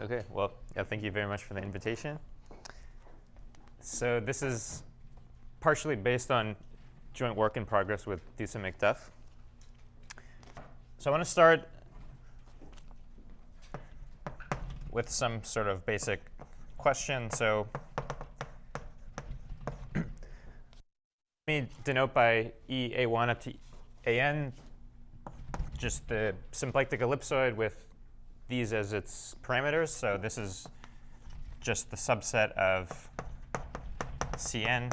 Okay, well, yeah, thank you very much for the invitation. So this is partially based on joint work in progress with Dusa McDuff. So I want to start with some sort of basic question. So let me denote by EA1 up to AN just the symplectic ellipsoid with these as its parameters. So this is just the subset of Cn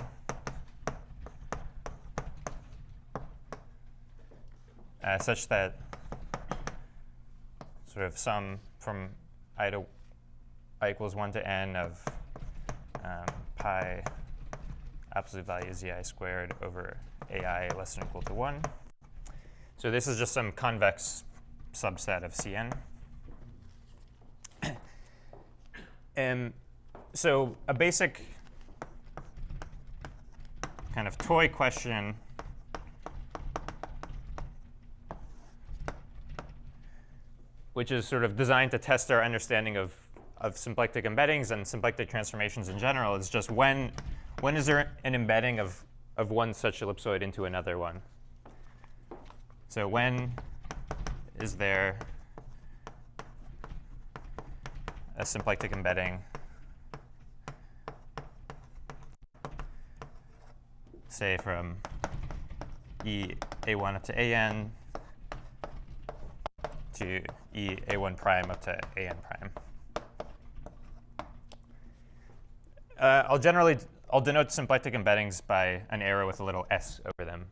such that sort of sum from I equals 1 to n of pi absolute value zi squared over ai less than or equal to 1. So this is just some convex subset of Cn. And so a basic kind of toy question which is sort of designed to test our understanding of symplectic embeddings and symplectic transformations in general is just when is there an embedding of one such ellipsoid into another one? So when is there a symplectic embedding, say from EA1 up to AN to EA1 prime up to AN prime. I'll denote symplectic embeddings by an arrow with a little s over them.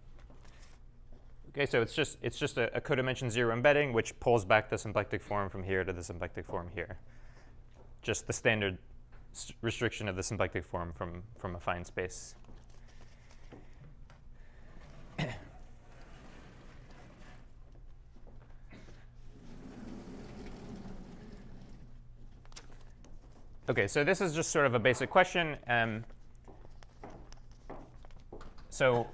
Okay, so it's just a codimension 0 embedding which pulls back the symplectic form from here to the symplectic form here. Just the standard restriction of the symplectic form from a fine space. OK, so this is just sort of a basic question. So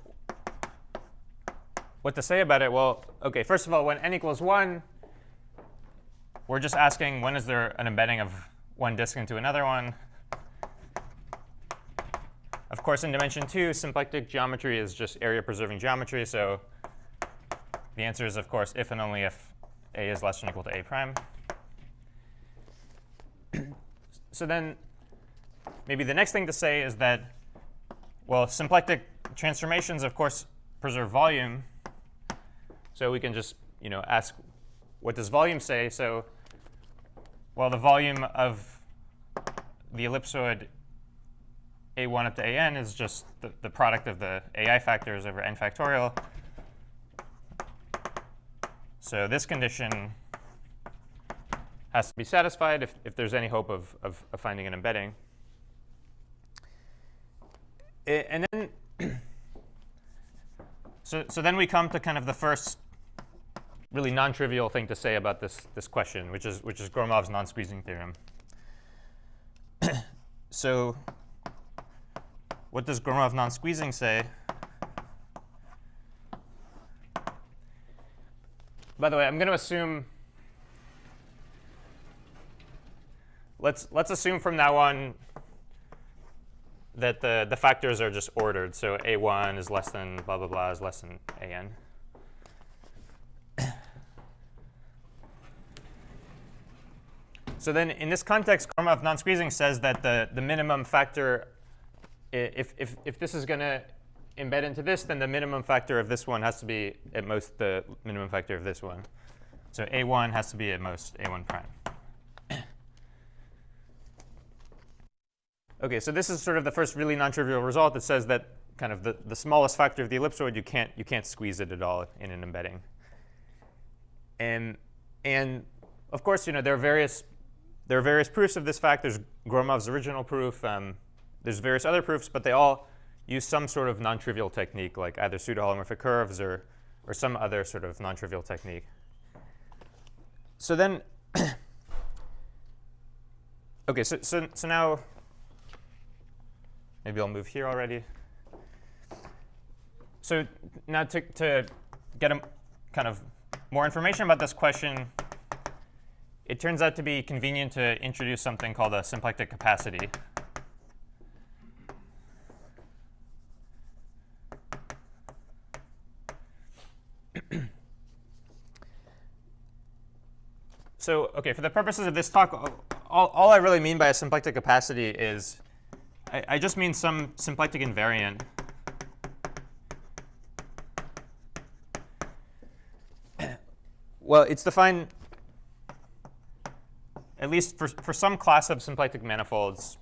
what to say about it? Well, OK, first of all, when n equals 1, we're just asking when is there an embedding of one disk into another one. Of course, in dimension 2, symplectic geometry is just area-preserving geometry. So the answer is, of course, if and only if a is less than or equal to a prime. So then maybe the next thing to say is that, well, symplectic transformations, of course, preserve volume. So we can just ask, what does volume say? So, well, the volume of the ellipsoid A1 up to AN is just the product of the AI factors over n factorial. So this condition has to be satisfied if there's any hope of finding an embedding. And then, so then we come to kind of the first really non-trivial thing to say about this question, which is Gromov's non-squeezing theorem. So what does Gromov non-squeezing say? By the way, I'm going to assume, let's assume from now on that the factors are just ordered. So A1 is less than blah, blah, blah is less than AN. So then in this context, Gromov non-squeezing says that the minimum factor, if this is going to embed into this, then the minimum factor of this one has to be at most the minimum factor of this one. So A1 has to be at most A1 prime. OK, so this is sort of the first really non-trivial result that says that kind of the smallest factor of the ellipsoid, you can't squeeze it at all in an embedding. And of course, there are various proofs of this fact. There's Gromov's original proof. There's various other proofs, but they all use some sort of non-trivial technique, like either pseudo-holomorphic curves or some other sort of non-trivial technique. So then, OK, so now maybe I'll move here already. So now to get a kind of more information about this question, it turns out to be convenient to introduce something called a symplectic capacity. So, okay, for the purposes of this talk, all I really mean by a symplectic capacity is I just mean some symplectic invariant. Well, it's defined, at least for some class of symplectic manifolds.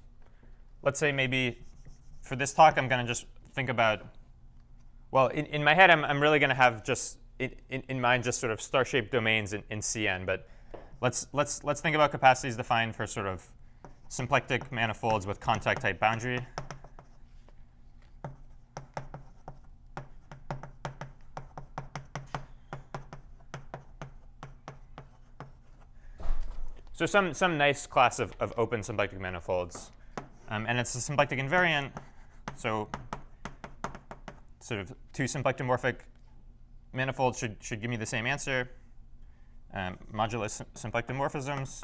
Let's say maybe for this talk, I'm going to just think about, well, in my head, I'm really going to have just in mind just sort of star-shaped domains in Cn. But let's think about capacities defined for sort of symplectic manifolds with contact type boundary. So some nice class of open symplectic manifolds. And it's a symplectic invariant. So sort of two symplectomorphic manifolds should give me the same answer. Modulus symplectomorphisms.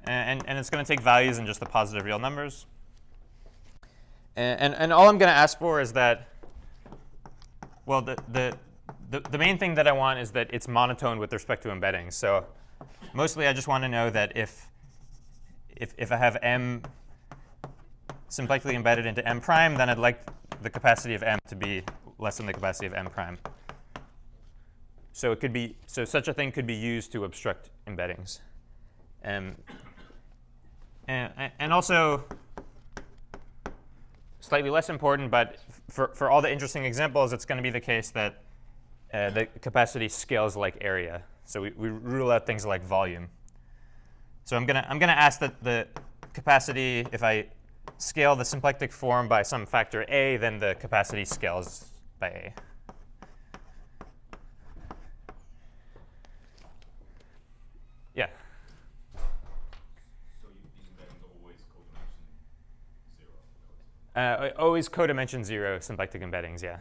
And it's going to take values in just the positive real numbers. And all I'm going to ask for is that, well, the main thing that I want is that it's monotone with respect to embedding. So mostly I just want to know that if I have M symplectically embedded into M prime, then I'd like the capacity of M to be less than the capacity of M prime. So it could be, so such a thing could be used to obstruct embeddings. And also, slightly less important, but for all the interesting examples, it's going to be the case that the capacity scales like area. So we rule out things like volume. So I'm gonna ask that the capacity, if I scale the symplectic form by some factor a, then the capacity scales by a. Yeah. So these embeddings are always codimension 0? Always codimension 0 symplectic embeddings, yeah.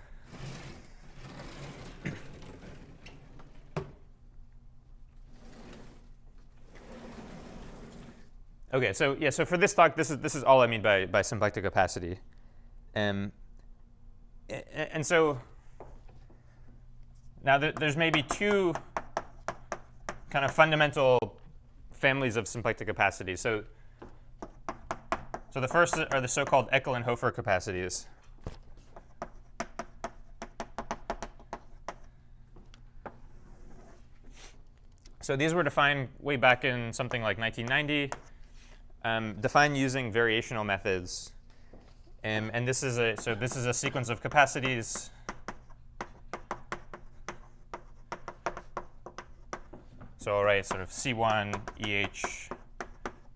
Okay, so yeah, so for this talk, this is all I mean by symplectic capacity. And so now there's maybe two kind of fundamental families of symplectic capacities. So the first are the so-called Eckel and Hofer capacities. So these were defined way back in something like 1990, defined using variational methods. And this is a sequence of capacities. So I'll write sort of C1, EH,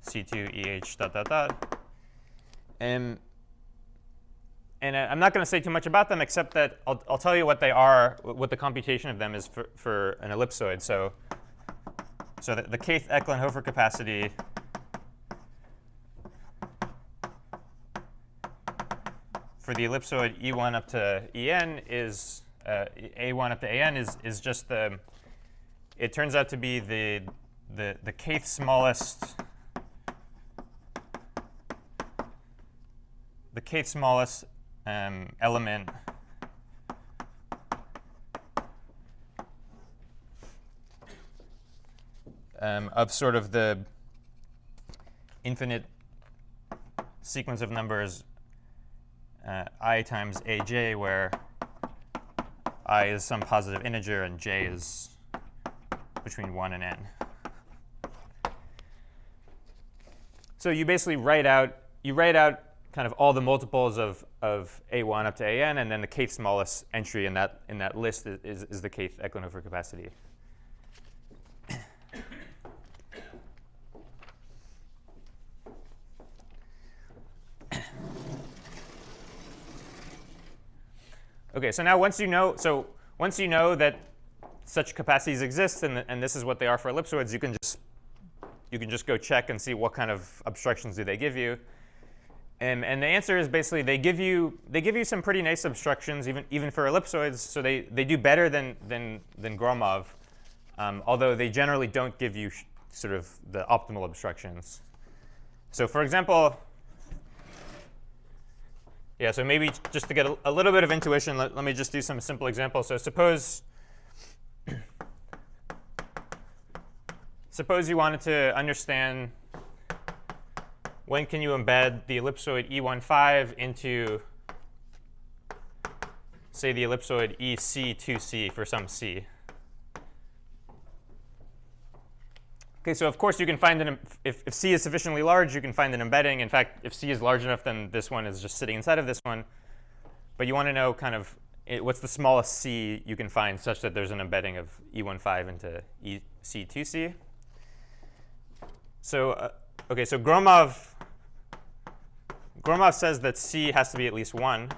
C2, EH, dot, dot, dot. And I'm not going to say too much about them, except that I'll tell you what they are, what the computation of them is for an ellipsoid. So the kth Eckel and Hofer capacity for the ellipsoid E1 up to En is A1 up to An is just the. It turns out to be the kth smallest. The kth smallest element of sort of the infinite sequence of numbers I times aj, where I is some positive integer and j is between 1 and n. So you basically write out kind of all the multiples of A1 up to AN, and then the kth smallest entry in that list is the kth Eckel and Hofer capacity. Okay, so now once you know that such capacities exist, and this is what they are for ellipsoids, you can just go check and see what kind of obstructions do they give you. And the answer is basically they give you some pretty nice obstructions even for ellipsoids. So they do better than Gromov. although they generally don't give you sort of the optimal obstructions. So for example, yeah, so maybe just to get a little bit of intuition, let me just do some simple examples. So suppose you wanted to understand when can you embed the ellipsoid E15 into, say, the ellipsoid EC2C for some C. Okay, so of course you can find if C is sufficiently large, you can find an embedding. In fact, if C is large enough, then this one is just sitting inside of this one. But you want to know kind of what's the smallest C you can find such that there's an embedding of E15 into EC2C. So okay, so Gromov says that C has to be at least 1.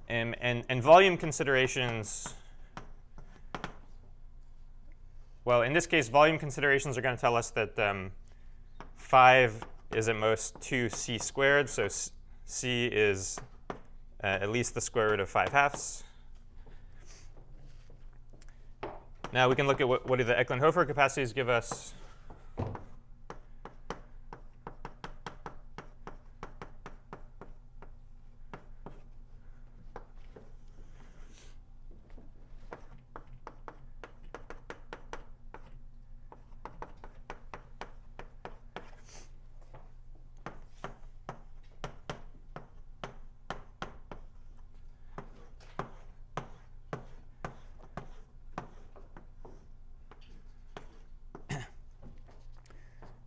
And volume considerations, well, in this case, volume considerations are going to tell us that 5 is at most 2c squared. So c is at least the square root of 5/2. Now we can look at what do the Eklund-Hofer capacities give us.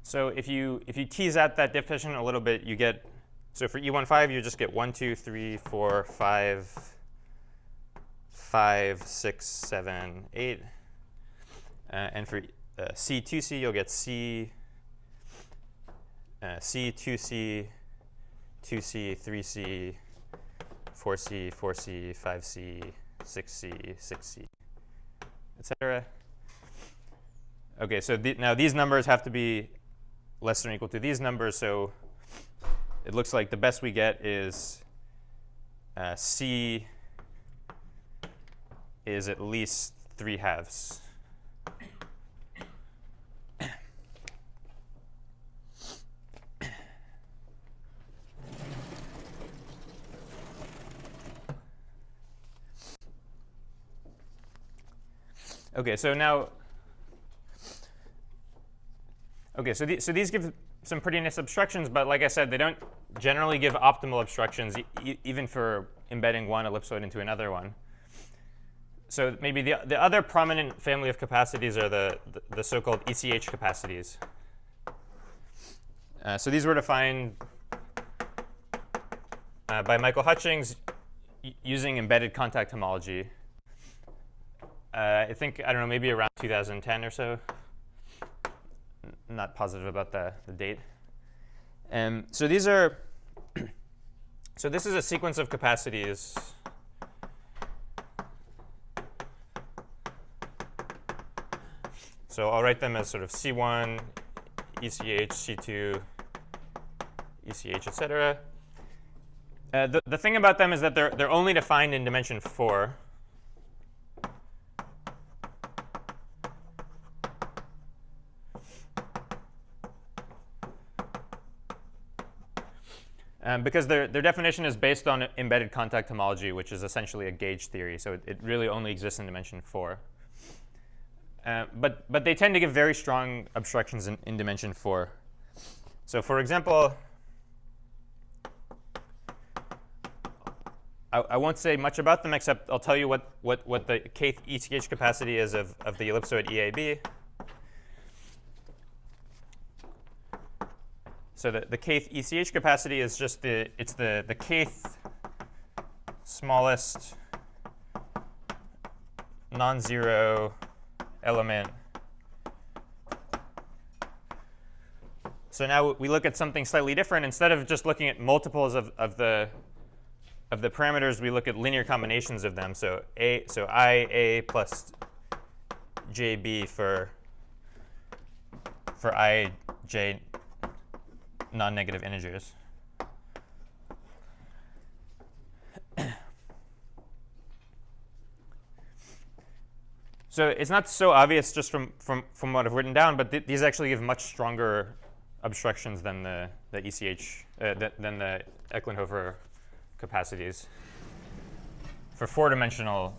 So if you tease out that definition a little bit, you get, so for E15, you just get 1, 2, 3, 4, 5, 5, 6, 7, 8. And for C2C, you'll get C, C, 2C, 2C, 3C, 4C, 4C, 5C, 6C, 6C, etc. OK, so now these numbers have to be less than or equal to these numbers. So it looks like the best we get is C is at least 3/2. OK, so now, OK, so these give some pretty nice obstructions, but like I said, they don't generally give optimal obstructions, even for embedding one ellipsoid into another one. So maybe the other prominent family of capacities are the so-called ECH capacities. So these were defined by Michael Hutchings using embedded contact homology. I think, I don't know, maybe around 2010 or so. Not positive about the date. So these are, so this is a sequence of capacities. So I'll write them as sort of C1, ECH, C2, ECH, etc. The thing about them is that they're only defined in dimension 4. Because their definition is based on embedded contact homology, which is essentially a gauge theory. So it really only exists in dimension 4. But they tend to give very strong obstructions in dimension 4. So for example, I won't say much about them, except I'll tell you what the kth ECH capacity is of the ellipsoid EAB. So the kth ECH capacity is just the kth smallest non-zero element. So now we look at something slightly different. Instead of just looking at multiples of the parameters, we look at linear combinations of them. So IA plus JB for IJ non-negative integers. So it's not so obvious just from what I've written down, but these actually give much stronger obstructions than the ECH, than the Ecklen-Hofer capacities for 4-dimensional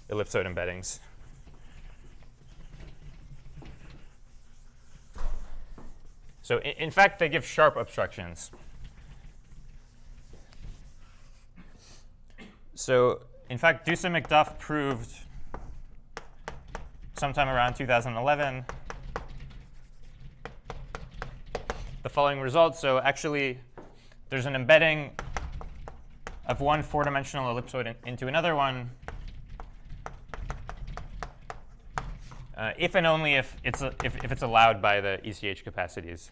ellipsoid embeddings. So in fact, they give sharp obstructions. So in fact, Dusa McDuff proved sometime around 2011 the following results. So actually, there's an embedding of one 4-dimensional ellipsoid into another one if and only if it's allowed by the ECH capacities.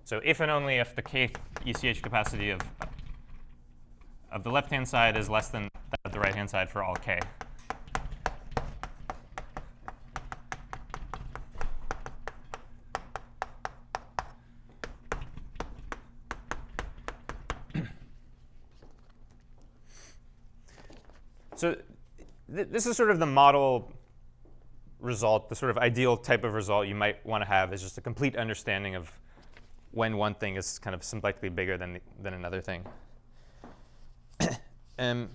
So if and only if the kth ECH capacity of the left-hand side is less than that of the right-hand side for all k. So this is sort of the model result, the sort of ideal type of result you might want to have, is just a complete understanding of when one thing is kind of symplectically bigger than another thing. And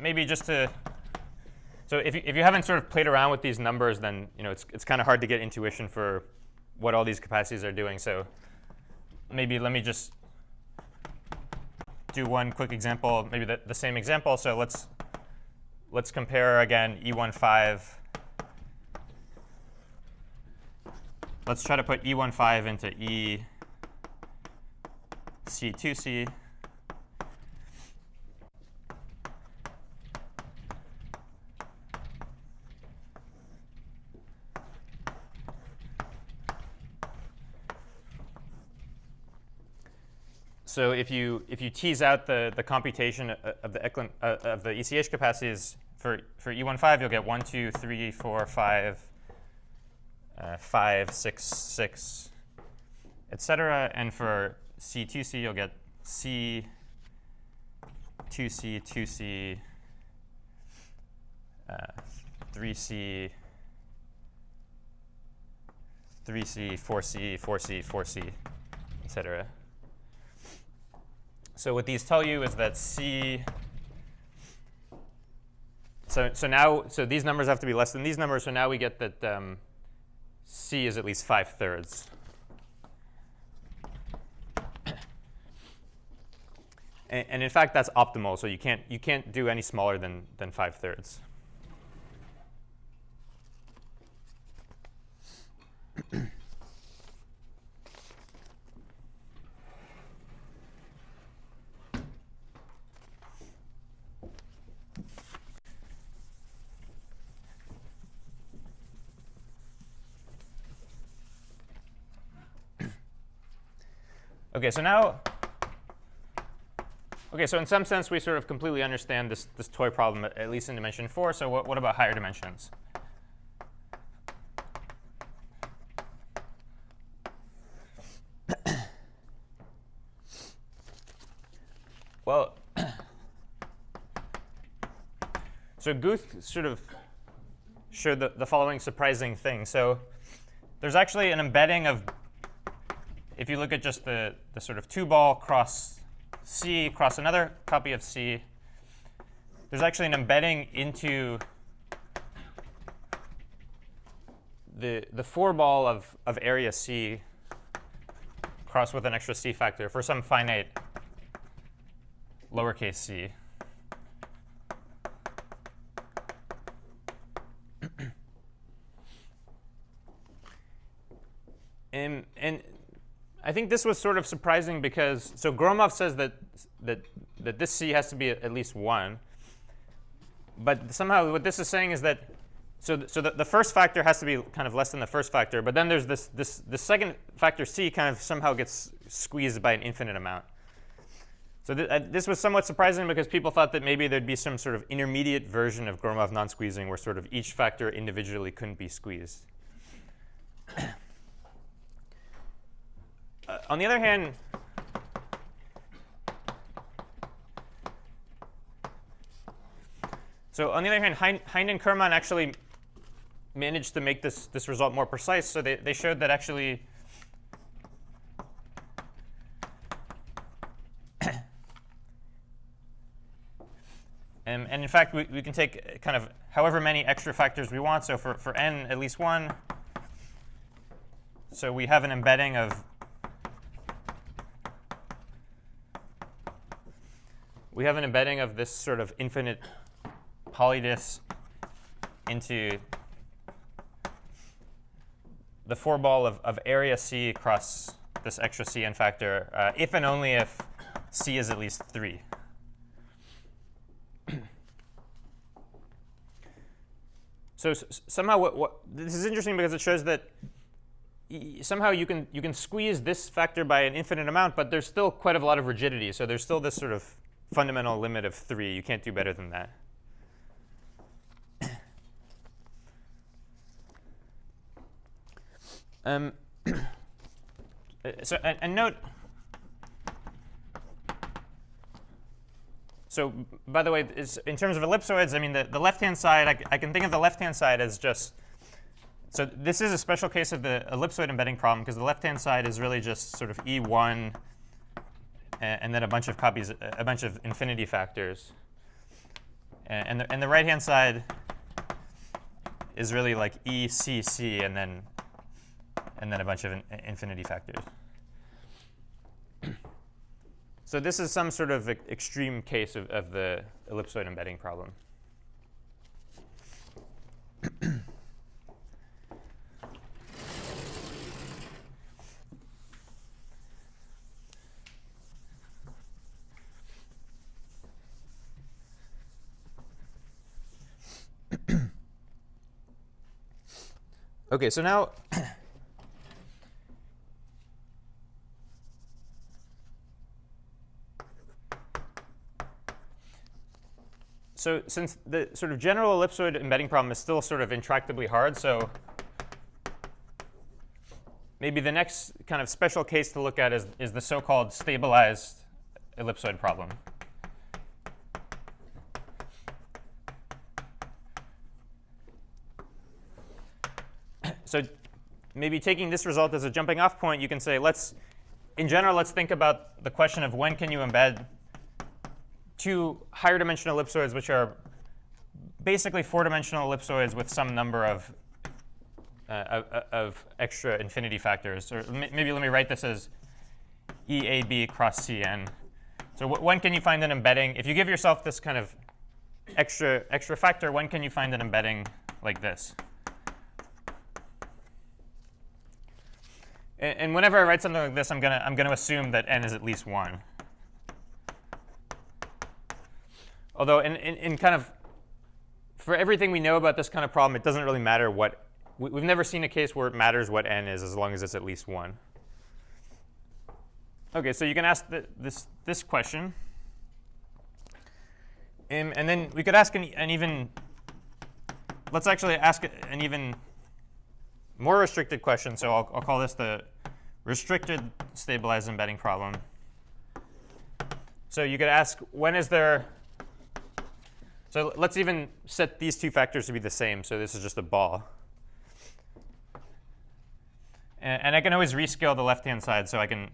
maybe just to, so if you haven't sort of played around with these numbers, then it's kind of hard to get intuition for what all these capacities are doing. So maybe let me just do one quick example, maybe the same example. So let's compare again E15. Let's try to put E15 into EC2C. So if you tease out the computation of the ECH capacities for E15, you'll get 1, 2, 3, 4, 5, 5, 6, 6, etc. And for C2C, you'll get C, 2C, 2C, 3C, 3C, 4C, 4C, 4C, etc. So what these tell you is that C, so these numbers have to be less than these numbers, so now we get that C is at least 5/3. And in fact, that's optimal, so you can't do any smaller than 5/3. Okay, so now, so in some sense, we sort of completely understand this toy problem, at least in dimension 4. So what about higher dimensions? Well, so Guth sort of showed the following surprising thing. So there's actually an embedding of, if you look at just the sort of 2-ball cross C cross another copy of C, there's actually an embedding into the 4-ball of area C crossed with an extra C factor for some finite lowercase c. And I think this was sort of surprising because, so Gromov says that this C has to be at least 1. But somehow what this is saying is that, so the first factor has to be kind of less than the first factor. But then there's this second factor C kind of somehow gets squeezed by an infinite amount. So this was somewhat surprising because people thought that maybe there'd be some sort of intermediate version of Gromov non-squeezing where sort of each factor individually couldn't be squeezed. On the other hand, So on the other hand, Hind and Kerman actually managed to make this result more precise. So they showed that actually and in fact, we can take kind of however many extra factors we want. So for n at least 1, so we have an embedding of this sort of infinite polydis into the 4-ball of area C across this extra Cn factor, if and only if C is at least 3. So somehow this is interesting because it shows that somehow you can squeeze this factor by an infinite amount, but there's still quite a lot of rigidity. So there's still this sort of fundamental limit of 3. You can't do better than that. So and note. So by the way, in terms of ellipsoids, I mean the left-hand side. I can think of the left-hand side as just. So this is a special case of the ellipsoid embedding problem because the left-hand side is really just sort of E1 and then a bunch of copies, a bunch of infinity factors. And the right-hand side is really like ECC and then a bunch of infinity factors. So this is some sort of extreme case of the ellipsoid embedding problem. OK, so now so since the sort of general ellipsoid embedding problem is still sort of intractably hard, so maybe the next kind of special case to look at is the so-called stabilized ellipsoid problem. So maybe taking this result as a jumping off point, you can say, in general, let's think about the question of when can you embed two higher dimensional ellipsoids, which are basically 4-dimensional ellipsoids with some number of extra infinity factors. Or maybe let me write this as EAB cross Cn. So when can you find an embedding? If you give yourself this kind of extra factor, when can you find an embedding like this? And whenever I write something like this, I'm gonna assume that n is at least 1. Although in kind of for everything we know about this kind of problem, it doesn't really matter what we've never seen a case where it matters what n is as long as it's at least 1. OK, so you can ask this question, and then we could ask an even. Let's actually ask an even more restricted question. So I'll call this the restricted stabilized embedding problem. So you could ask, when is there? So let's even set these two factors to be the same. So this is just a ball. And I can always rescale the left-hand side. So I can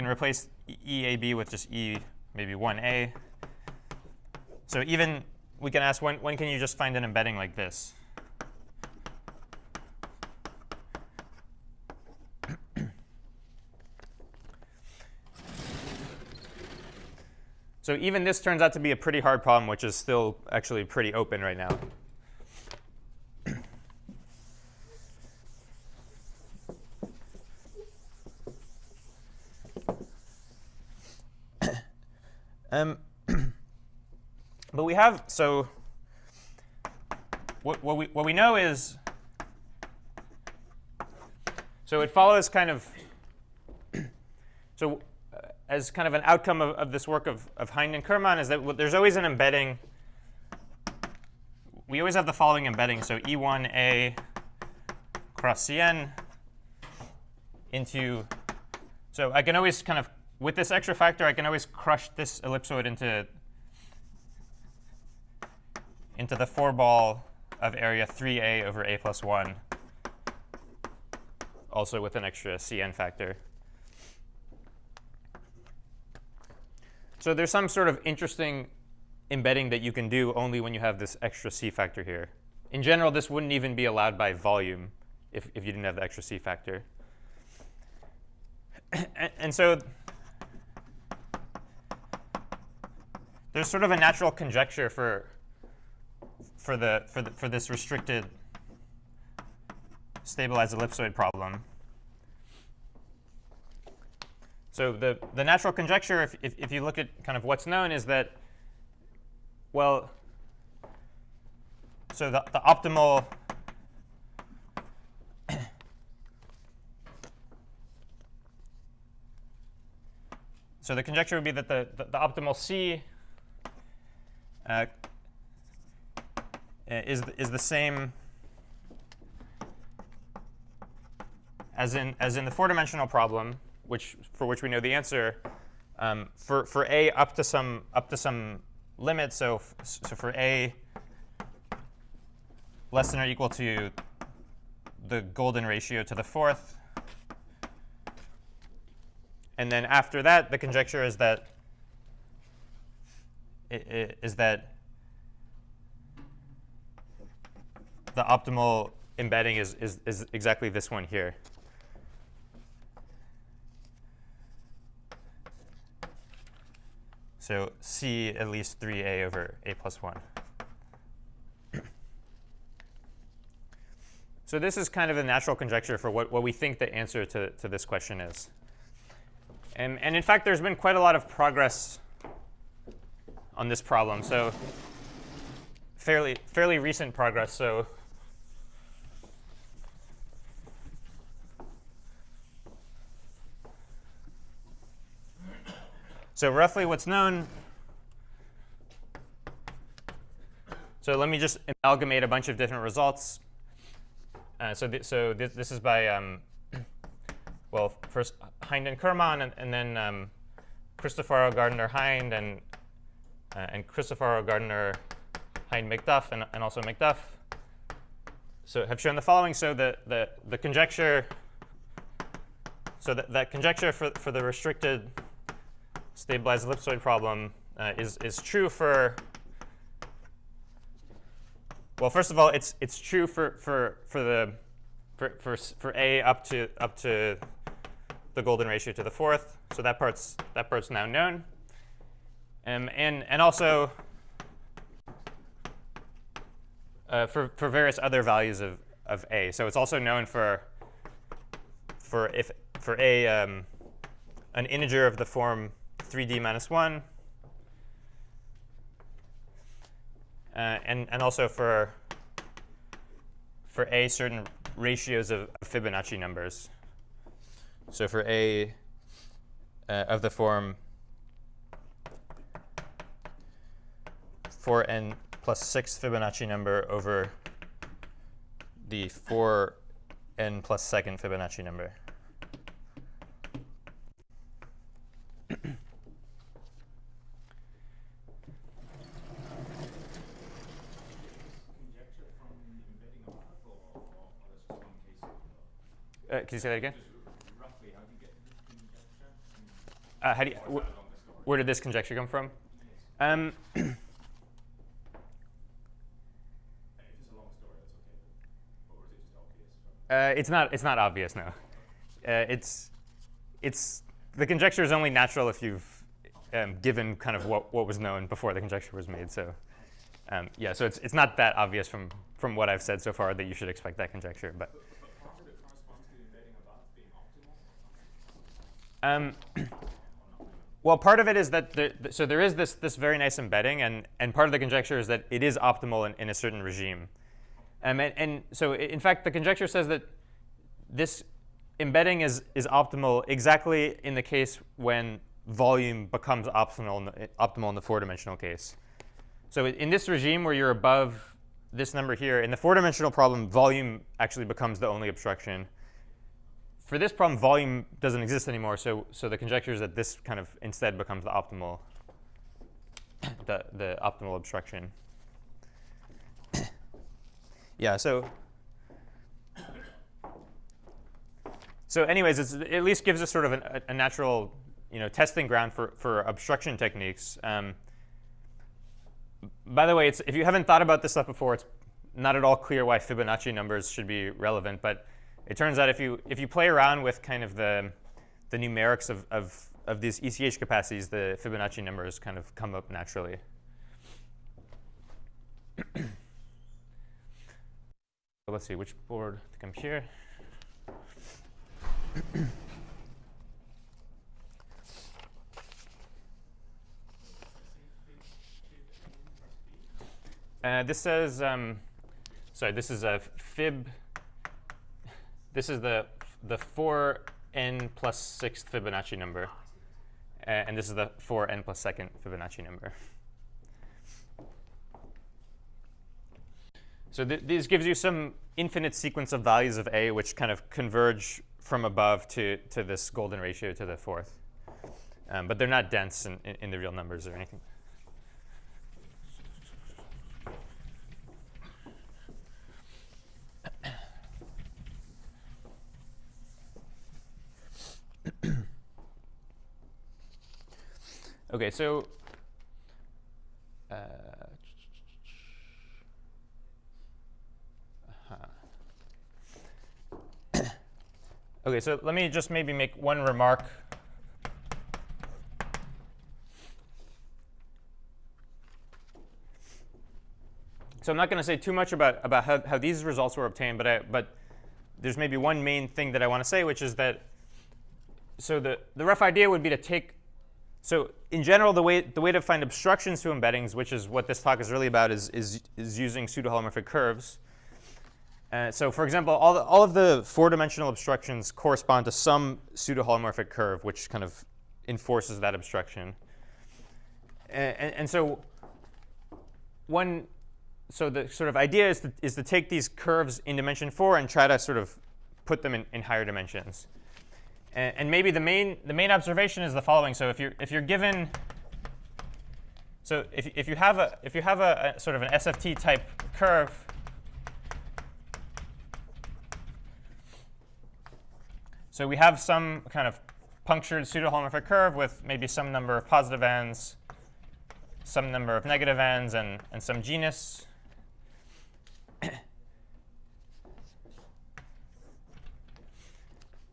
replace EAB with just E, maybe 1A. So even we can ask, when can you just find an embedding like this? So even this turns out to be a pretty hard problem, which is still actually pretty open right now. But we have, so what we know is, so it follows kind of, so as kind of an outcome of this work of Hind and Kerman is that there's always an embedding. We always have the following embedding. So E1A cross Cn into, so I can always kind of, with this extra factor, I can always crush this ellipsoid into into the 4-ball of area 3a over a plus 1, also with an extra cn factor. So there's some sort of interesting embedding that you can do only when you have this extra c factor here. In general, this wouldn't even be allowed by volume if you didn't have the extra c factor. And so there's sort of a natural conjecture for this restricted stabilized ellipsoid problem. So the natural conjecture, if you look at kind of what's known, is that, well, so the optimal so the conjecture would be that the optimal C is the same as in the 4-dimensional problem, for which we know the answer, for a up to some limit. So for a less than or equal to the golden ratio to the 4th, and then after that, the conjecture is that the optimal embedding is exactly this one here. So C at least 3a over a plus 1. So this is kind of a natural conjecture for what we think the answer to this question is. And in fact, there's been quite a lot of progress on this problem. So fairly recent progress. So roughly what's known, so let me just amalgamate a bunch of different results. So this is by, well, first Hind and Kerman, and then Cristofaro, Gardner, Hind, and Cristofaro, Gardner, Hind, McDuff, and also McDuff. So have shown the following. So the conjecture, so that conjecture for the restricted stabilized ellipsoid problem is true for, well, first of all, it's true for a up to the golden ratio to the 4th. So that part's now known, and also for various other values of a. So it's also known for a an integer of the form 3d minus 1, and also for a certain ratios of Fibonacci numbers. So for a of the form 4n plus 6 Fibonacci number over the 4n plus second Fibonacci number. Can you say that again? Roughly, how do you get this conjecture? Where did this conjecture come from? If it's a long story, that's okay. Or is it just obvious? It's not obvious, no. The conjecture is only natural if you've given kind of what was known before the conjecture was made. So yeah, so it's not that obvious from what I've said so far that you should expect that conjecture, but. Part of it corresponds to the embedding above being optimal or something? Well, part of it is that so there is this very nice embedding, and part of the conjecture is that it is optimal in a certain regime. And so in fact, the conjecture says that this embedding is optimal exactly in the case when volume becomes optimal in the 4-dimensional case. So in this regime where you're above this number here, in the 4-dimensional problem, volume actually becomes the only obstruction. For this problem, volume doesn't exist anymore, so the conjecture is that this kind of instead becomes the optimal obstruction. Yeah, so anyways, it at least gives us sort of a natural, testing ground for obstruction techniques. By the way, if you haven't thought about this stuff before, it's not at all clear why Fibonacci numbers should be relevant. But it turns out if you play around with kind of the numerics of these ECH capacities, the Fibonacci numbers kind of come up naturally. So let's see which board to come here. This says, sorry, this is a fib. This is the 4n plus 6th Fibonacci number. And this is the 4n plus 2nd Fibonacci number. So this gives you some infinite sequence of values of A, which kind of converge from above to this golden ratio to the 4th. But they're not dense in the real numbers or anything. OK, so OK, so let me just maybe make one remark. So I'm not going to say too much about how these results were obtained, but there's maybe one main thing that I want to say, which is that so the rough idea would be to take. So in general, the way to find obstructions to embeddings, which is what this talk is really about, is using pseudo-holomorphic curves. So for example, all of the 4-dimensional obstructions correspond to some pseudo-holomorphic curve, which kind of enforces that obstruction. And so the sort of idea is to take these curves in dimension 4 and try to sort of put them in higher dimensions. And maybe the main observation is the following. So if you're given, so if you have a sort of an SFT type curve, so we have some kind of punctured pseudo-holomorphic curve with maybe some number of positive ends, some number of negative ends, and some genus.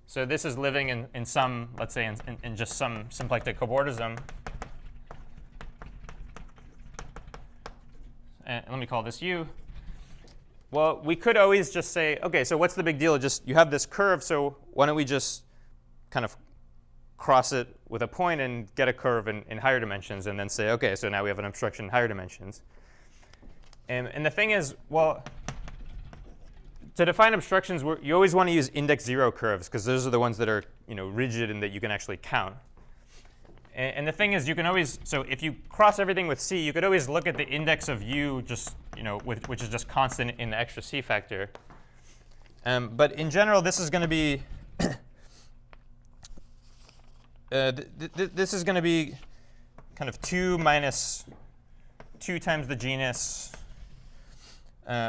So this is living in some, let's say, in just some symplectic cobordism. And let me call this U. Well, we could always just say, OK, so what's the big deal? Just you have this curve, so why don't we just kind of cross it with a point and get a curve in higher dimensions, and then say, OK, so now we have an obstruction in higher dimensions. And the thing is, well, to define obstructions, you always want to use index 0 curves, because those are the ones that are rigid and that you can actually count. And the thing is, you can always, so if you cross everything with C, you could always look at the index of U, just which is just constant in the extra C factor. But in general, this is going to be this is going to be kind of 2 minus 2 times the genus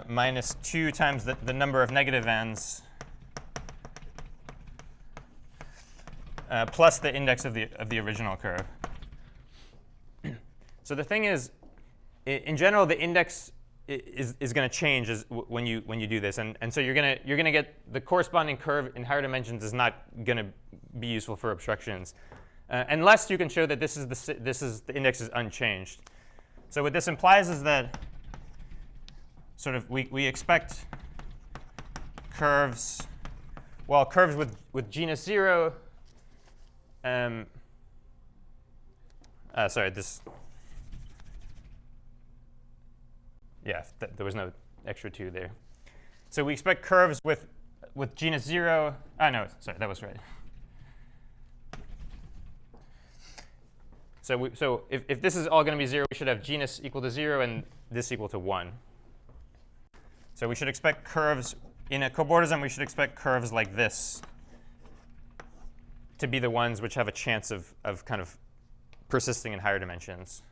minus 2 times the number of negative ends plus the index of the original curve. So the thing is, in general, the index is going to change when you do this, and so you're going to get the corresponding curve in higher dimensions is not going to be useful for obstructions, unless you can show that the index is unchanged. So what this implies is that sort of we expect curves, well, curves with genus 0. Sorry, this. Yeah, there was no extra 2 there. So we expect curves with genus 0. No, sorry, that was right. So if this is all going to be 0, we should have genus equal to 0 and this equal to 1. So we should expect curves in a cobordism. We should expect curves like this to be the ones which have a chance of kind of persisting in higher dimensions.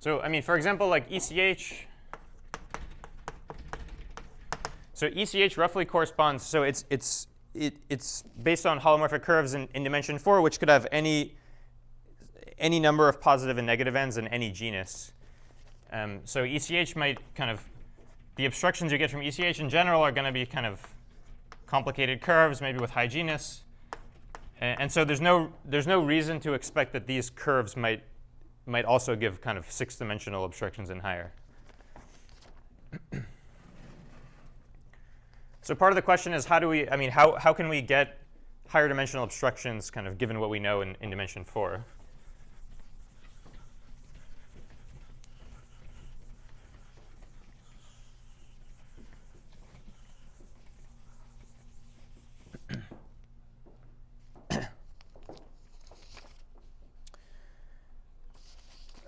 So I mean, for example, like ECH. So ECH roughly corresponds. So it's based on holomorphic curves in dimension 4, which could have any number of positive and negative ends in any genus. So ECH might kind of, the obstructions you get from ECH in general are going to be kind of complicated curves, maybe with high genus. And so there's no reason to expect that these curves might also give kind of 6-dimensional obstructions and higher. So part of the question is how can we get higher dimensional obstructions kind of given what we know in dimension 4?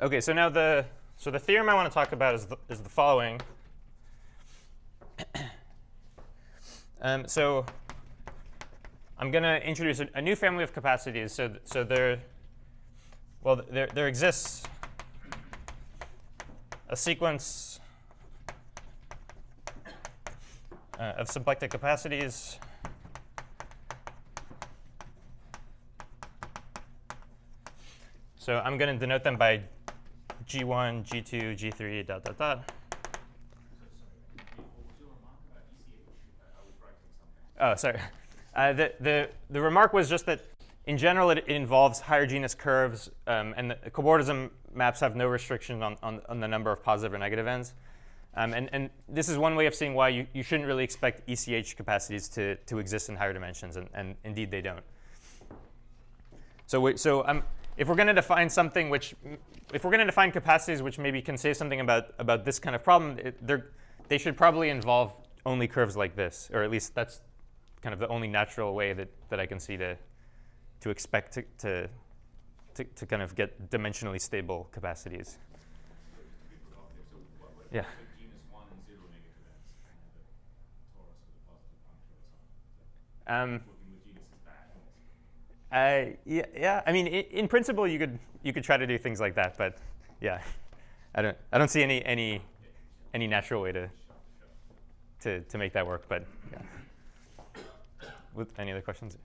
Okay, so now the theorem I want to talk about is the following. So I'm going to introduce a new family of capacities. So there exists a sequence of symplectic capacities. So I'm going to denote them by G1, G2, G3, dot, dot, dot. Oh, sorry. The remark was just that in general it involves higher genus curves, and the cobordism maps have no restriction on the number of positive or negative ends. And this is one way of seeing why you shouldn't really expect ECH capacities to exist in higher dimensions, and indeed they don't. So if we're going to define something if we're going to define capacities which maybe can say something about this kind of problem, they should probably involve only curves like this, or at least that's kind of the only natural way that I can see to expect to kind of get dimensionally stable capacities. Yeah. Genus 1 and 0 negative ends, and the torus with a positive puncture or something. Working with genus is bad. Yeah. I mean, in principle, you could try to do things like that, but yeah, I don't see any natural way to make that work. But yeah. With any other questions?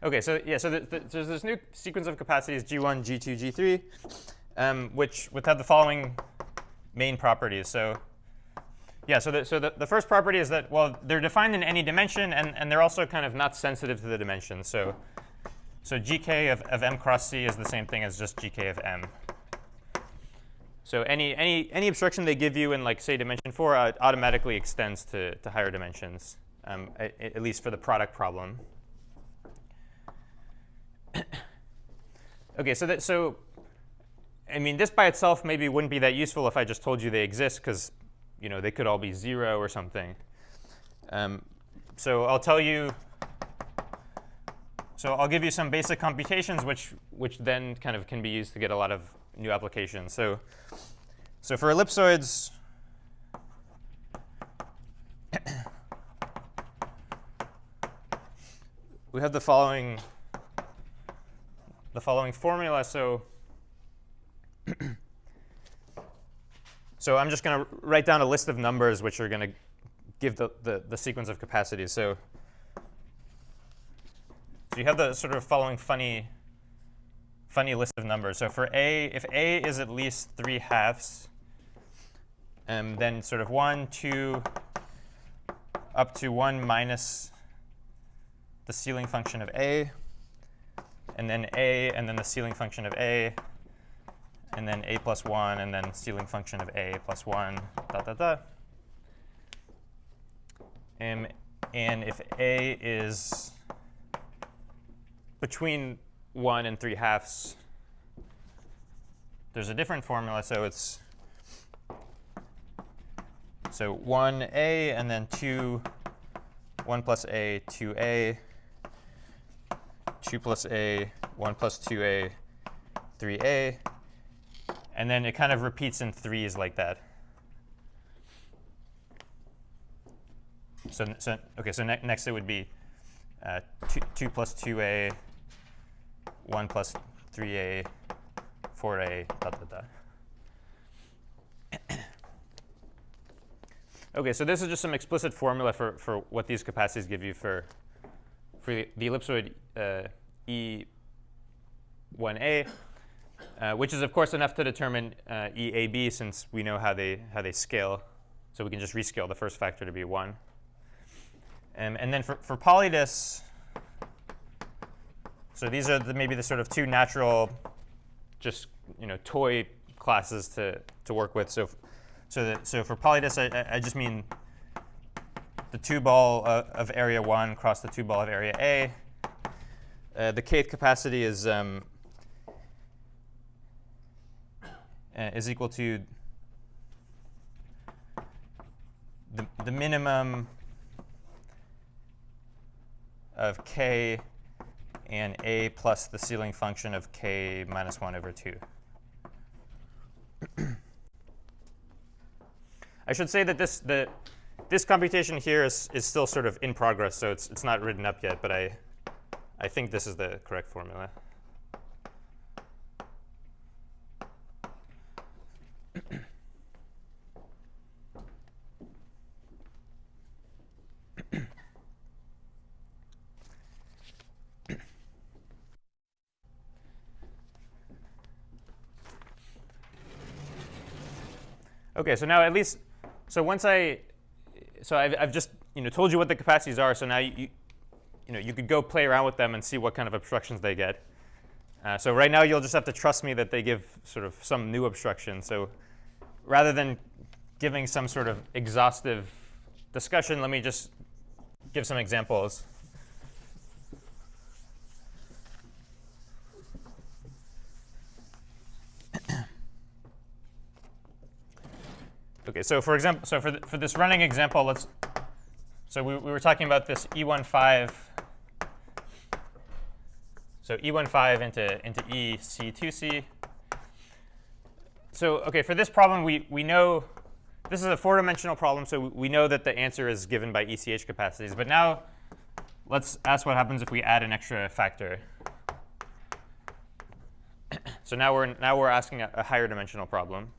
Okay, so yeah, so there's this new sequence of capacities G1, G2, G3, which would have the following main properties. So yeah, so the first property is that, well, they're defined in any dimension, and they're also kind of not sensitive to the dimension. So GK of M cross C is the same thing as just GK of M. So any obstruction they give you in, like, say, dimension 4 automatically extends to higher dimensions, at least for the product problem. Okay, so I mean, this by itself maybe wouldn't be that useful if I just told you they exist, because they could all be 0 or something. So I'll tell you. So I'll give you some basic computations, which then kind of can be used to get a lot of new applications. So for ellipsoids, we have the following formula. So I'm just going to write down a list of numbers which are going to give the sequence of capacities. So you have the sort of following funny list of numbers. So for A, if A is at least 3/2, then sort of 1, 2, up to 1 minus the ceiling function of A, and then A, and then the ceiling function of A, and then A plus 1, and then ceiling function of A plus 1, dot, dot, dot. And if A is between 1 and 3/2, there's a different formula. So it's 1A, and then 2, 1 plus A, 2A, 2 plus A, 1 plus 2A, 3A. And then it kind of repeats in threes like that. So next it would be 2 plus 2A, 1 plus 3A, for a dot dot dot. OK, so this is just some explicit formula for what these capacities give you for the ellipsoid E1a, which is, of course, enough to determine EAB, since we know how they scale. So we can just rescale the first factor to be 1. And then for polydis, so these are maybe the sort of two natural, just toy classes to work with. So for polydis, I just mean the 2-ball of area 1 cross the 2-ball of area A. The kth capacity is equal to the minimum of k and A plus the ceiling function of k minus 1 over 2. I should say that this computation here is still sort of in progress, so it's not written up yet, but I think this is the correct formula. OK, so now at least, I've just told you what the capacities are. So now you could go play around with them and see what kind of obstructions they get. So right now you'll just have to trust me that they give sort of some new obstruction. So rather than giving some sort of exhaustive discussion, let me just give some examples. OK, so for example, for this running example, so we were talking about this E15. So E15 into EC2C. So OK, for this problem, we know this is a 4-dimensional problem, so we know that the answer is given by ECH capacities. But now let's ask what happens if we add an extra factor. So now we're asking a higher dimensional problem.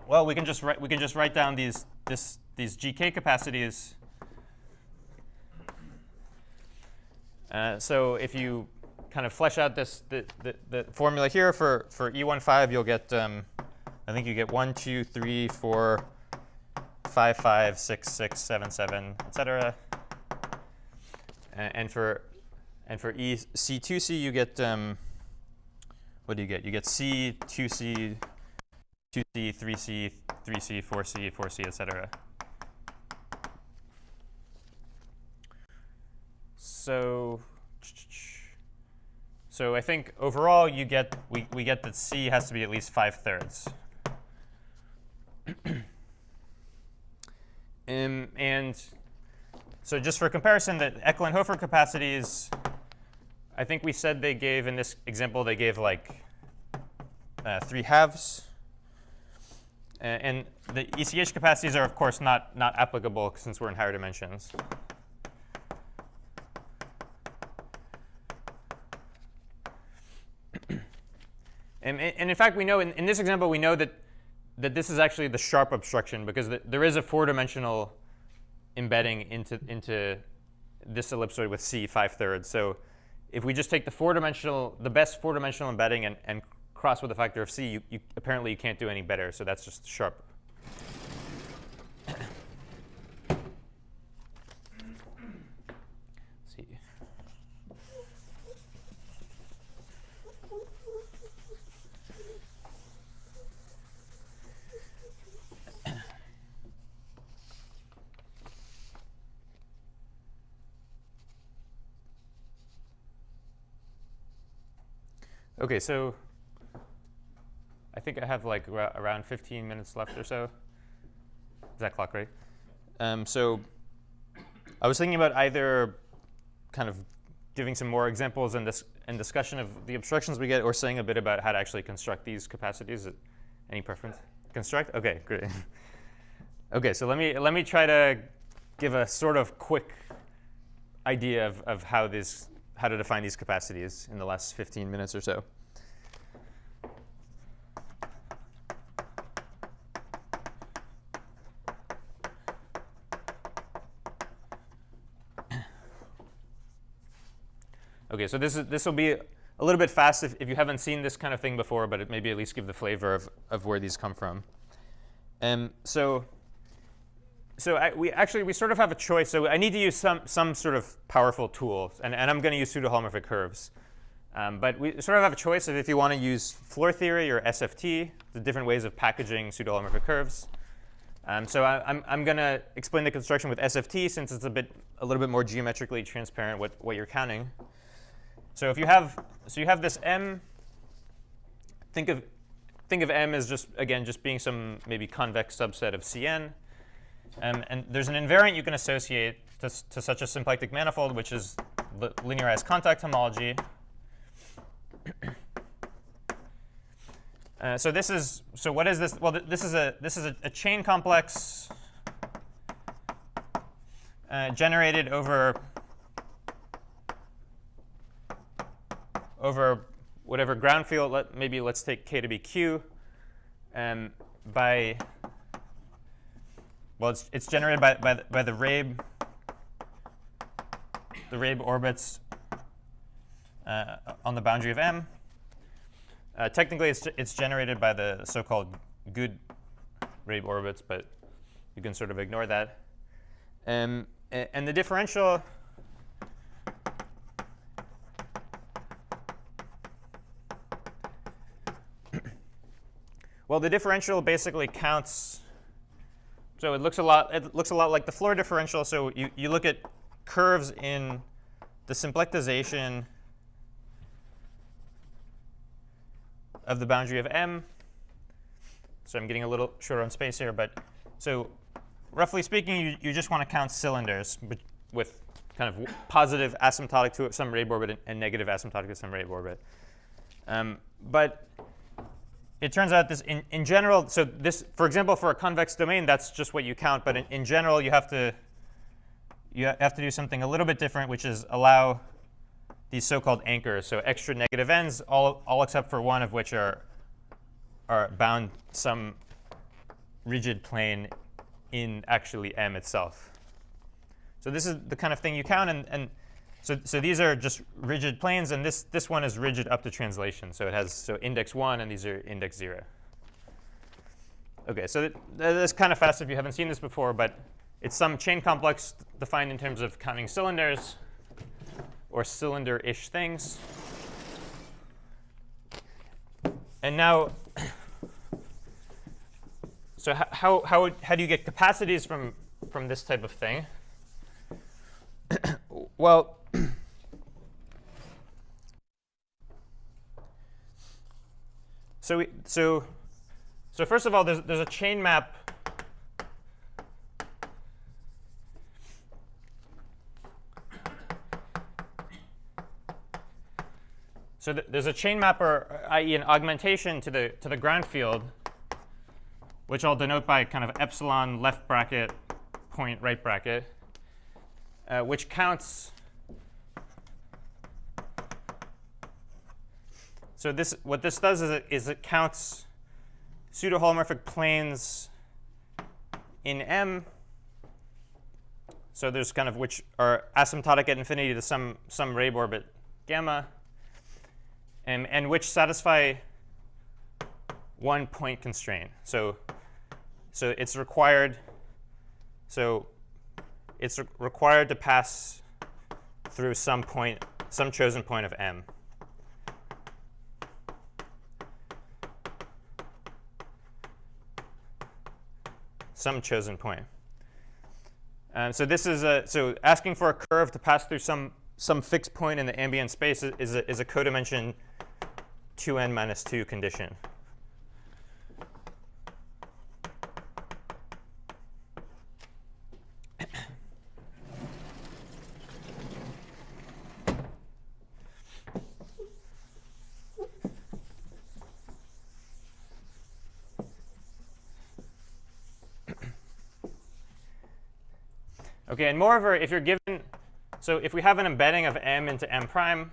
Well, we can just write down these GK capacities. So if you kind of flesh out the formula here for E15, you'll get I think you get 1, 2, 3, 4, 5, 5, 6, 6, 7, 7, etc. And for EC2C, you get what do you get? You get C, 2C, 2C, 3C, 3C, 4C, 4C, etc. So I think overall we get that C has to be at least 5/3. And so just for comparison, the Echelon-Hofer capacities, I think we said they gave, in this example, they gave like 3/2. And the ECH capacities are, of course, not applicable since we're in higher dimensions. And in fact, we know in this example, we know that this is actually the sharp obstruction, because there is a 4-dimensional embedding into this ellipsoid with C 5/3. So if we just take the best 4-dimensional embedding and cross with a factor of C, apparently you can't do any better. So that's just sharp. See. OK, so I think I have like around 15 minutes left or so. Is that clock right? So I was thinking about either kind of giving some more examples and discussion of the obstructions we get, or saying a bit about how to actually construct these capacities. Any preference? Construct? OK, great. OK, so let me try to give a sort of quick idea of how to define these capacities in the last 15 minutes or so. Okay, so this will be a little bit fast if you haven't seen this kind of thing before, but it maybe at least give the flavor of where these come from. We sort of have a choice. So I need to use some sort of powerful tool, and I'm going to use pseudo-holomorphic curves. But we sort of have a choice of if you want to use floor theory or SFT, the different ways of packaging pseudo-holomorphic curves. So I'm going to explain the construction with SFT since it's a little bit more geometrically transparent what you're counting. So if you have this M, think of M as just being some maybe convex subset of Cn. And there's an invariant you can associate to such a symplectic manifold, which is linearized contact homology. So what is this? Well, this is a chain complex generated over whatever ground field. Maybe let's take K to be Q. It's generated by the Rabe orbits on the boundary of M. Technically, it's generated by the so-called good Rabe orbits, but you can sort of ignore that. And the differential. Well, the differential basically counts. So it looks a lot like the floor differential. So you look at curves in the symplectization of the boundary of M. So I'm getting a little short on space here, but so roughly speaking, you just want to count cylinders with kind of positive asymptotic to some Rabe orbit and negative asymptotic to some Rabe orbit. But it turns out this in general, so this, for example, for a convex domain, that's just what you count. But in general, you have to do something a little bit different, which is allow these so-called anchors, so extra negative ends, all except for one of which are bound some rigid plane in actually M itself. So this is the kind of thing you count, and so these are just rigid planes, and this one is rigid up to translation. So it has index 1, and these are index 0. OK, so that's kind of fast if you haven't seen this before, but it's some chain complex defined in terms of counting cylinders or cylinder-ish things. And now, so how do you get capacities from this type of thing? Well, so first of all, there's a chain map. So there's a chain map, or i.e. an augmentation to the ground field, which I'll denote by kind of epsilon left bracket, point right bracket, which counts. So what this does is it counts pseudo-holomorphic planes in M. So there's kind of which are asymptotic at infinity to some Rabe orbit gamma, and which satisfy one point constraint. So it's required. So it's required to pass through some chosen point of M. Some chosen point. So this is so asking for a curve to pass through some fixed point in the ambient space is a codimension 2n minus 2 condition. OK, and moreover, if you're given So if we have an embedding of m into m prime,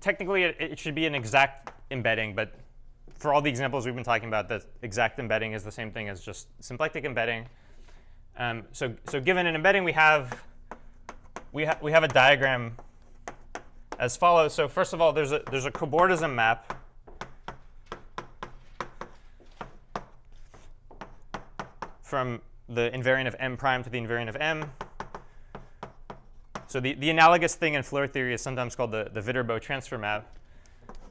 technically it should be an exact embedding, but for all the examples we've been talking about, the exact embedding is the same thing as just symplectic embedding. So given an embedding, we have a diagram as follows. So first of all, there's a cobordism map from the invariant of m prime to the invariant of m. So the analogous thing in Floer theory is sometimes called the Viterbo transfer map.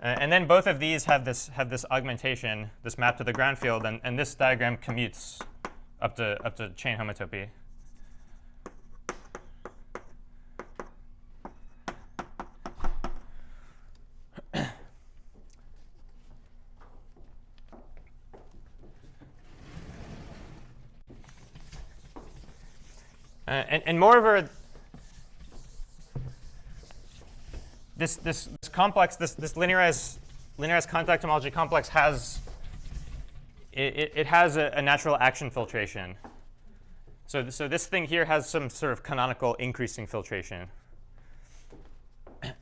And then both of these have this augmentation, this map to the ground field, and this diagram commutes up to chain homotopy. And moreover, this complex, this linearized contact homology complex has a natural action filtration. So this thing here has some sort of canonical increasing filtration.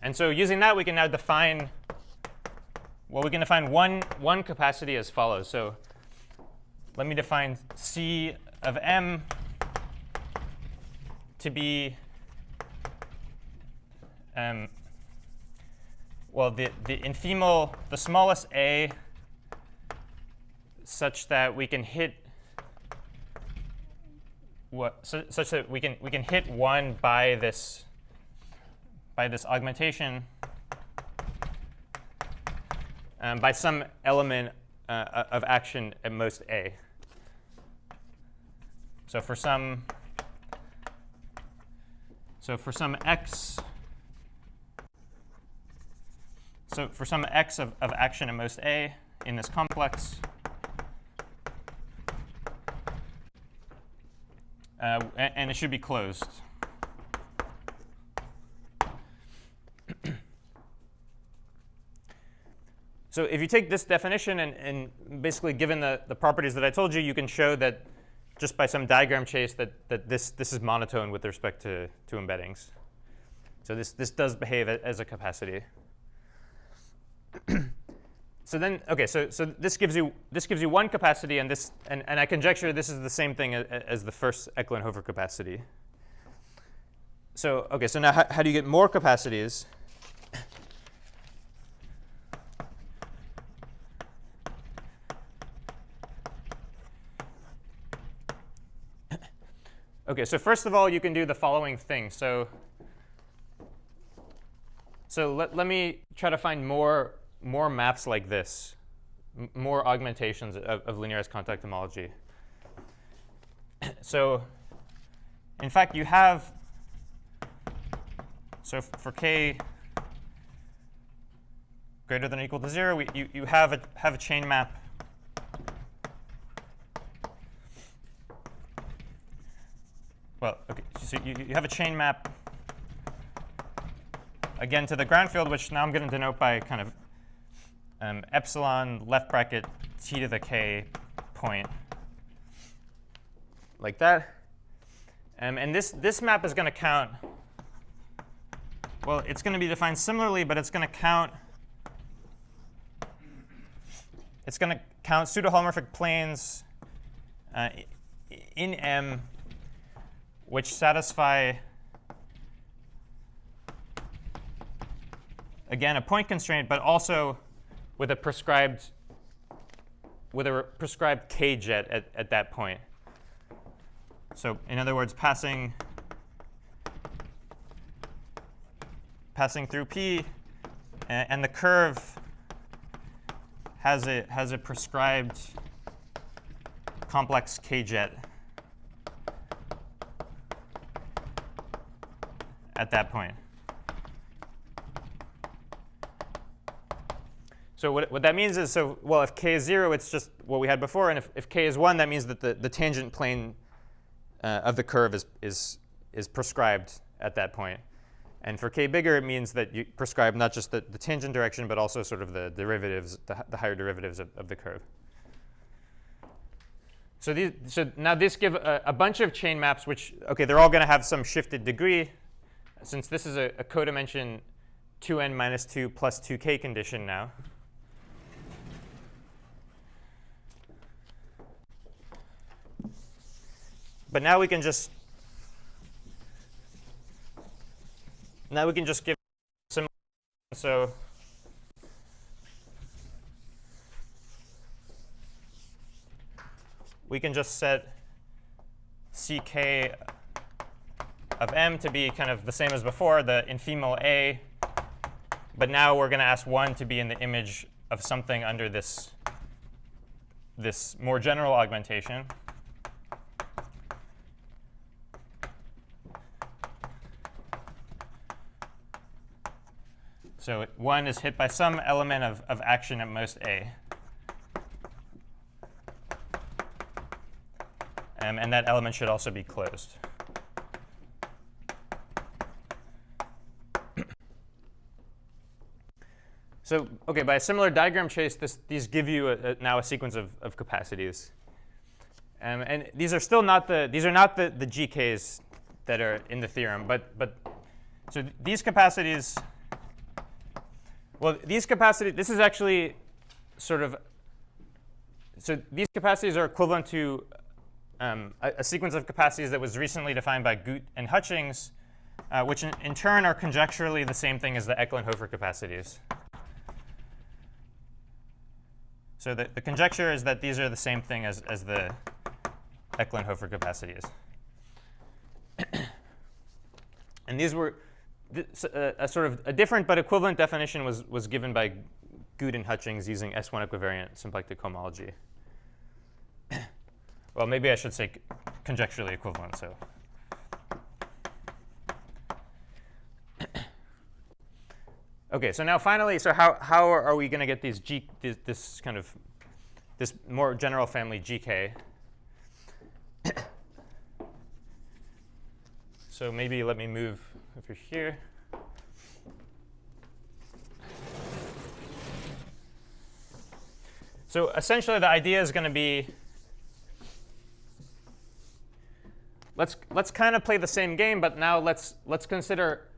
And so using that, we can now define, well, we can define one capacity as follows. So let me define C of m to be well, the infemal, the smallest a, such that we can hit such that we can hit 1 by this augmentation by some element of action at most a. So for some x. So for some x of action at most a in this complex, and it should be closed. So if you take this definition and basically given the properties that I told you, you can show that just by some diagram chase that this is monotone with respect to embeddings. So this does behave as a capacity. So then, okay, so this gives you one capacity, and I conjecture this is the same thing as the first Eklund-Hofer capacity. So okay, so now how do you get more capacities? Okay, so first of all, you can do the following thing. So let me try to find more maps like this, more augmentations of linearized contact homology. So in fact, you have, so for k greater than or equal to 0, you have a chain map well, okay, so you have a chain map again to the ground field, which now I'm going to denote by kind of epsilon left bracket t to the k point, like that. And this map is going to count, well, it's going to be defined similarly, but it's going to count pseudo-holomorphic planes in M which satisfy, again, a point constraint, but also with a prescribed k jet at that point. So in other words, passing through P, and the curve has a prescribed complex k jet at that point. So what that means is, so well, if k is 0, it's just what we had before, and if k is 1, that means that the tangent plane of the curve is prescribed at that point. And for k bigger, it means that you prescribe not just the tangent direction, but also sort of the derivatives, the higher derivatives of the curve. So now this give a bunch of chain maps, which, OK, they're all going to have some shifted degree. Since this is a codimension 2n minus 2 plus 2k condition now. But now we can just give some. So we can just set ck of m to be kind of the same as before, the infemal a. But now we're going to ask 1 to be in the image of something under this more general augmentation. So 1 is hit by some element of action at most a. And that element should also be closed. So OK, by a similar diagram chase, these give you now a sequence of capacities. And these are still not the GKs that are in the theorem. But so these capacities. Well, these capacities, this is actually sort of, so these capacities are equivalent to a sequence of capacities that was recently defined by Gut and Hutchings, which in turn are conjecturally the same thing as the Eklund-Hofer capacities. So the conjecture is that these are the same thing as the Eklund-Hofer capacities. And these were, a sort of a different but equivalent definition was given by Gut and Hutchings using S1 equivariant symplectic homology. Well, maybe I should say conjecturally equivalent. So OK, so now finally, so how are we going to get these this kind of this more general family GK? So maybe let me move over here. So essentially, the idea is going to be let's kind of play the same game, but now let's consider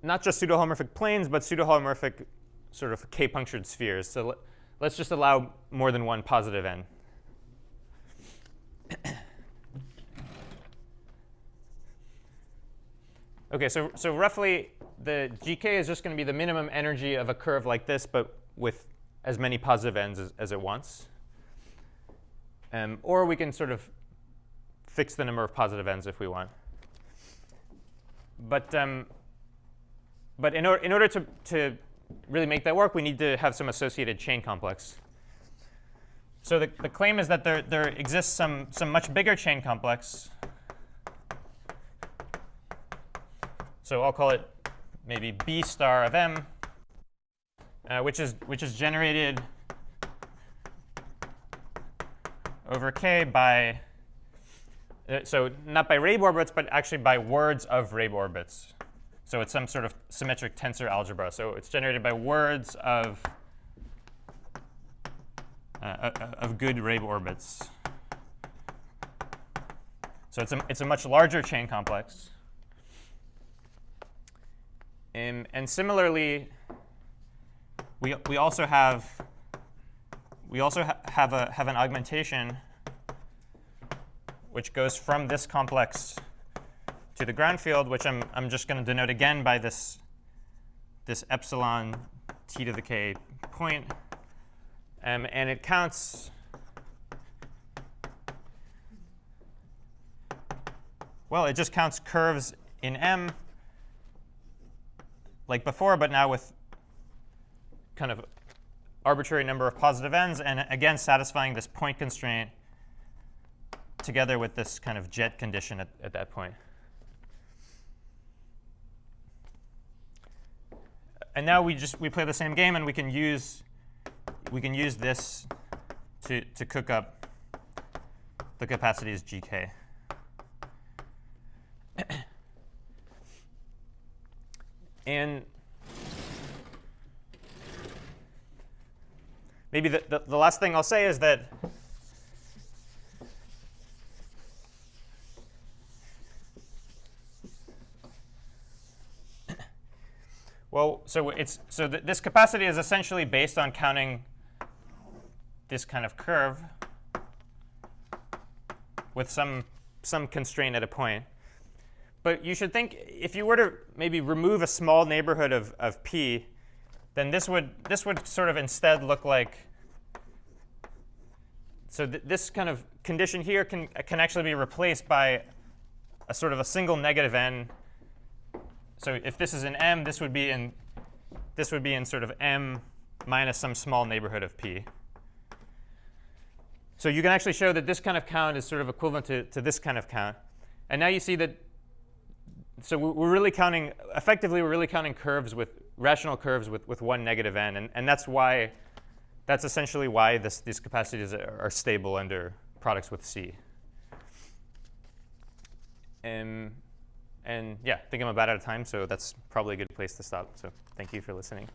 not just pseudo-holomorphic planes, but pseudo-holomorphic sort of k-punctured spheres. So let's just allow more than one positive n. OK, so roughly, the GK is just going to be the minimum energy of a curve like this, but with as many positive n's as it wants. Or we can sort of fix the number of positive n's if we want. But in order to really make that work, we need to have some associated chain complex. So the claim is that there exists some much bigger chain complex. So I'll call it maybe B star of m, which is generated over k by, so not by Rabe orbits, but actually by words of Rabe orbits. So it's some sort of symmetric tensor algebra. So it's generated by words of good Rabe orbits. So it's a much larger chain complex. And similarly, we also have an augmentation which goes from this complex to the ground field, which I'm just going to denote again by this epsilon t to the k point. And it counts well, it just counts curves in M like before, but now with kind of arbitrary number of positive n's, and again satisfying this point constraint together with this kind of jet condition at that point. And now we play the same game, and we can use this to cook up the capacities GK. And maybe the last thing I'll say is that Well, this capacity is essentially based on counting this kind of curve with some constraint at a point. But you should think, if you were to maybe remove a small neighborhood of p, then this would sort of instead look like, so this kind of condition here can actually be replaced by a sort of a single negative n. So if this is in M, this would be in sort of M minus some small neighborhood of p. So you can actually show that this kind of count is sort of equivalent to this kind of count. And now you see that, so we're really counting, effectively we're really counting curves with, rational curves with one negative n. And that's essentially why these capacities are stable under products with C. And yeah, I think I'm about out of time, so that's probably a good place to stop. So thank you for listening.